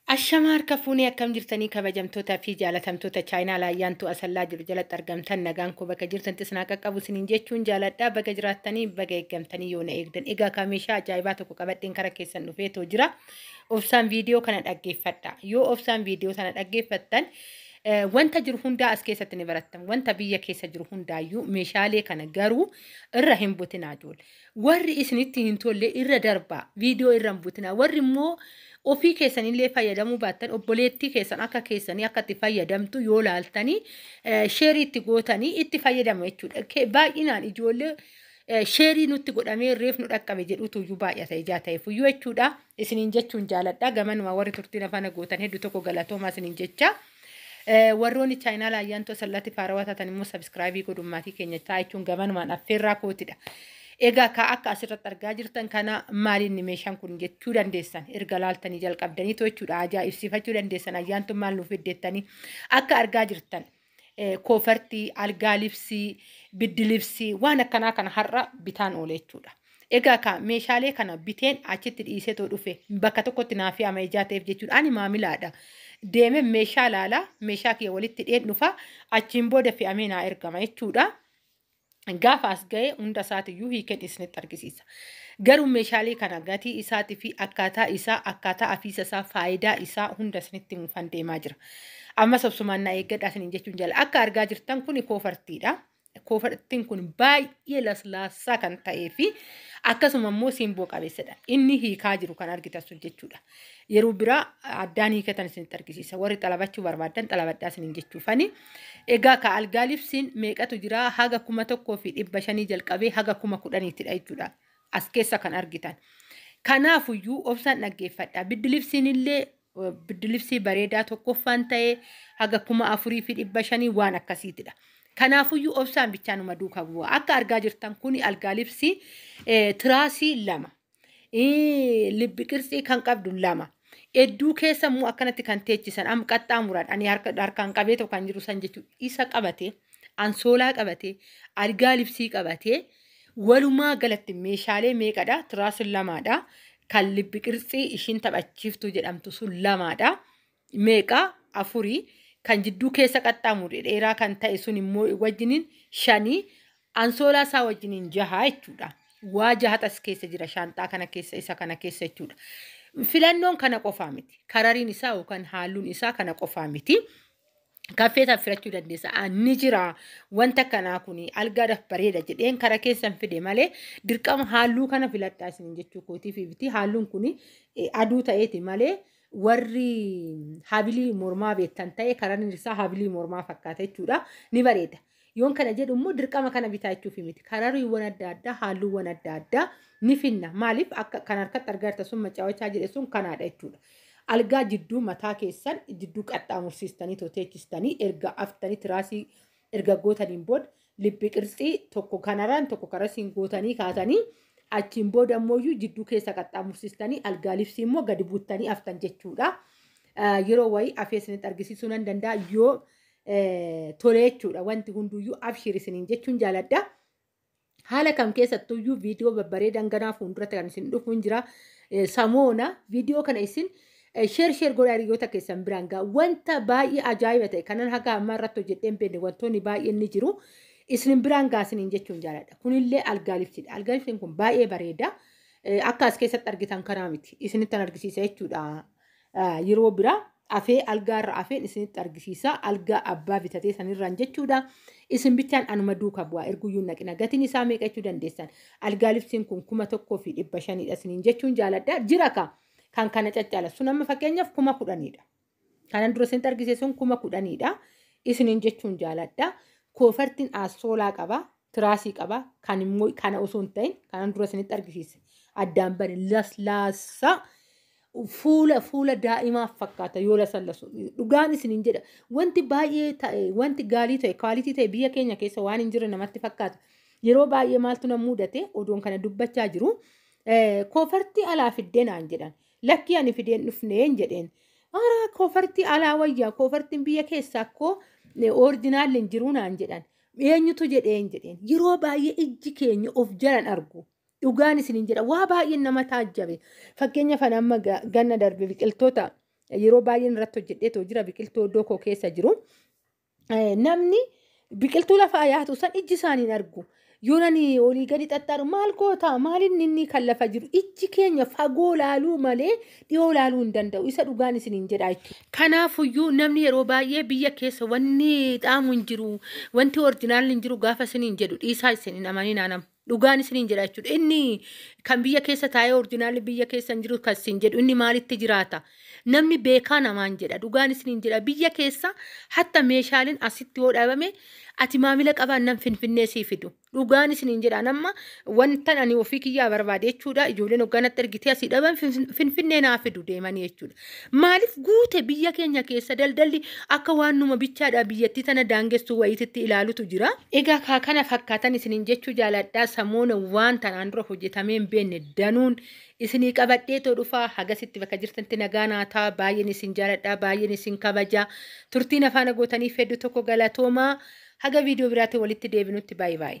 Ashamaar kafuunii akkam jirtanii kabajamtoota fi jaalatamtoota chaayinaa laayyaantu asallaa jiru jalatti argamtan nagaan koo bakka jirtantis naa qaqqabu isiniin jechuun jaaladhaa bakka jiraattanii bakka eeggamtanii yoo na eegdan egaa kameeshaa ajaa'ibaa tokko qabadheen kara keessan dhufeetoo jira obsaan viidiyoo kana dhaggeeffadha yoo obsaan viidiyoo sana dhaggeeffattan wanta jiru hundaa as keessatti ni barattan wanta biyya keessa jiru hundaayyuu meeshaalee kana garuu irra hin butinaa ijoollee warri isinitti hin tolle irra darbaa viidiyoo irra hin butinaa warri immoo ofii keessanillee fayyadamuu baattan obboleettii keessan akka keessanii akka itti fayyadamtu yoo laaltanii sheerii itti gootanii itti fayyadamu jechuudha. Baay'inaan ijoollee sheerii nutti godhamee reef nu dhaqqabe jedhutu iyyuu baay'ata ijaa ta'eef iyyuu jechuudha. Isiniin jechuun jaaladha. Gamanuma warri turtiin afaan gootan hedduu tokko galatoomaa isiniin jecha. Warroonni chaayinaa laayyaantoo sallatti faarawaa taatan immoo sabskraayibii godhummaatii keenya ta'a jechuun gamanumaan affeerraa kootidha. Egaa akka asirratti argaa jirtan kana maaliin meeshaan kun jechuu dandeessan erga laaltanii jalqabdanii jechuudha ajaa'ibsiifachuu dandeessan ayyaantu maal nuuf fiddeettanii akka argaa jirtan koofartii algaa libsii biddi libsii waan akkanaa kana har'a bitaan oole jechuudha. Egaa meeshaalee kana biteen achitti dhiisee too dhufe bakka tokkotti naaf ama ijaa ta'eef jechuudha ani maamilaadha. Deemee meeshaa laalaa meeshaa kiyya walitti dheen dhufa achiin booda fe'amee naa ergama jechuudha. Gaafa as ga'e hunda isaatiiyyuu hiikeen isinitti argisiisa. Garuu meeshaalee kana gatii isaatii fi akkaataa afiisa isaa faayidaa isaa hunda isinitti muufan deemaa jira. Ammas obsumaan na eeggadhaa isiniin jechuun jala akka argaa jirtan kun koofartiidha. Koofartiin kun baay'ee laslaasaa kan ta'ee fi akkasuma immoo simboo qabeessadha. Inni hiikaa jiru kan argitan sun jechuudha. Yeroo biraa addaan hiikatan isinitti argisiisa. Warri xalabachuu barbaadan xalabadhaa isiniin jechuufani. Egaa ka algaa libsiin meeqatu jira haga 1,500 jalqabee haga 10,000 jechuudha. As keessa kan argitan. Kanaafuyyuu obsaan dhaggeeffadha. Biddi libsiin illee biddi libsii bareedaa tokkoffaan ta'ee haga 4,500 waan akkasiitidha. Kanaafuyyuu obsaan bichaanuma duukaa bu'aa. Akka argaa jirtan kuni algaa libsii tiraasii 2. Libbi qirxii kan qabdu 2. Hedduu keessa immoo akkanatti kan teechisan amma qaxxaamuraadha. Ani harkaan qabee tokko kan jiru san jechuudha. Isa qabatee, ansoolaa qabatee, algaa libsii qabatee walumaa galatti meeshaalee meeqadha? Tiraasiin 2dha. Kan libbi qirxii ishiin taphachiiftu jedhamtu sun 2dha. Meeqa? 4. Kan jidduu keessa qaxxaamure dheeraa kan ta'e sun immoo wajjiniin 5. Ansoolaa isaa wajjiniin 6 jechuudha. Waa 6 as keessa jira shaanxaa kana keessa isa kana keessa jechuudha. Filannoon kana qofaa miti. Karariin isaa yookaan halluun isaa kana qofaa miti. Kaffeetaaf filachuu dandeessa. Ni jira wanta kanaa kuni algaadhaaf bareeda jedheen kara keessan fide malee dirqama halluu kana filadhaa isin jechuu kootii fi biti halluun kuni aduu ta'eeti malee warri habilii mormaa beektan ta'e karaan isaa habilii mormaa fakkaata jechuudha. Ni bareeda. Yoon kana jedhu immoo dirqama kana bitaa jechuuf miti. Karariiwwan adda addaa halluuwwan adda addaa ni finna. Maaliif akka kan harkatti argaa sun macaawachaa jedhe sun kanaadha jechuudha. Algaa jidduu mataa keessan jidduu qaxxaamursiistanii teechistanii erga aftanii tiraasii erga gootaniin booda libbi qirxii tokko kanarraan tokko karasiin gootanii kaatanii achiin booda immoo jidduu keessa qaxxaamursiistanii algaa libsii immoo gadi buuttanii aftan jechuudha. Yeroo wayii afeesinitti argisiisuu nan danda'a yoo tolee jechuudha wanti hunduyyuu abshirisiniin jechuun jaaladha. Haala kam keessattuyyuu viidiyoo babbareedan ganaa fuulduratti kan isin dhufuun jira. Samoona viidiyoo kana isin sheer godhaa hiriyoota keessan biraan gaa wanta baay'ee ajaa'iba ta'e kanan haga ammaa irratti hojjedheen beekne wantoonni baay'een ni jiru. Isin biraan gaa isiniin jechuun jaaladha. Kunillee algaa libsiidha. Algaa libsiin kun baay'ee bareeda. Akka as keessatti argitan kanaa miti. Isinitti argisiisa jechuudha. Yeroo biraa afee algaarra afeen isinitti argisiisa. Algaa abbaa bitatee sanirraan jechuudha. Isin bichaan anuma duukaa bu'aa erguyyuu naqina. Gatiin isaa meeqa jechuu dandeessan? Algaa libsiin kun 1,500 isiniin jechuun jaaladha. Jira kan kana caccaala. Sun amma fakkeenyaaf 10,000dha. Kanan dura isinitti argisiise sun 10,000dha. Isiniin jechuun jaaladha. Koofartiin asoolaa qaba. Tiraasii qaba. Kan immoo kana osoo hin ta'in kanan dura isinitti argisiise. Addaan bane laslaasa. Fuula daa'imaaf fakkaata yoo lasallasu dhugaan isiniin jedha wanti baay'ee ta'e wanti gaalii ta'e kwaalitii ta'e biyya keenya keessa waan hin jirre namatti fakkaata yeroo baay'ee maaltu nama mudate odoon kana dubbachaa jiru koofartii alaa fiddee naan jedhan lakkii ani fideen dhufneen jedheen koofartii alaa wayyaa koofartiin biyya keessaa akkoo orijinaalli hin jiru naan jedhan eenyutu jedheen yeroo baay'ee ijji keenya of jalan argu. Dhugaan isiniin jedha waa baay'een nama taajjabe fakkeenya fan amma ganna darbe biqiltoota yeroo baay'een irratti hojjedheetoo jira biqiltuu iddoo koo keessa jiru. Namni biqiltuu lafaa yaatu san ijji isaaniin argu. Yoonani olii gadi xaxxaaru maal goota maalin inni kan lafa jiru ijji keenya fagoo laaluu malee dhiyoo laaluu hin danda'u isa dhugaan isiniin jedha jechuudha. Kanaafuyyuu namni yeroo baay'ee biyya keessa wanni xaamu hin jiru wanti orjinaalli hin jiru gaafa isiniin jedhu dhiisaa isiniin amanii naanama. Dhugaan isiniin jedha jechuudha. Inni kan biyya keessa taa'ee orjinaalli biyya keessa hin jiru kan isin jedhu inni maalitti jiraata? Namni beekaa namaan jedha. Dhugaan isiniin jedha. Biyya keessa hatta meeshaaleen asitti yoo dhabame ati maamila qabaan nan finfinnee sii fidu. Dhugaan isiniin jedha. Nama wanta ani ofii kiyyaa barbaade jechuudha. Ijoolleen hogganatti argitee asii dhaban finfinnee naa fidu deemanii jechuudha. Maaliif guute biyya keenya keessa daldalli akka waan numa bichaadha biyyattii tana daangessuu wayititti ilaalutu jira. Egaa kana fakkaatan isiniin jechuu jaaladhaa. Samoona waan tanaan dura hojjetamee hin beekne danuun isinii qabadheetoo dhufaa hagasitti bakka jirtanitti nagaa naataa baay'een isin jaaladhaa baay'een isin kabajaa turtiin afaan gootaniif hedduu tokko galatoomaa haga viidiyoo biraatiin walitti deebinutti baay'ee.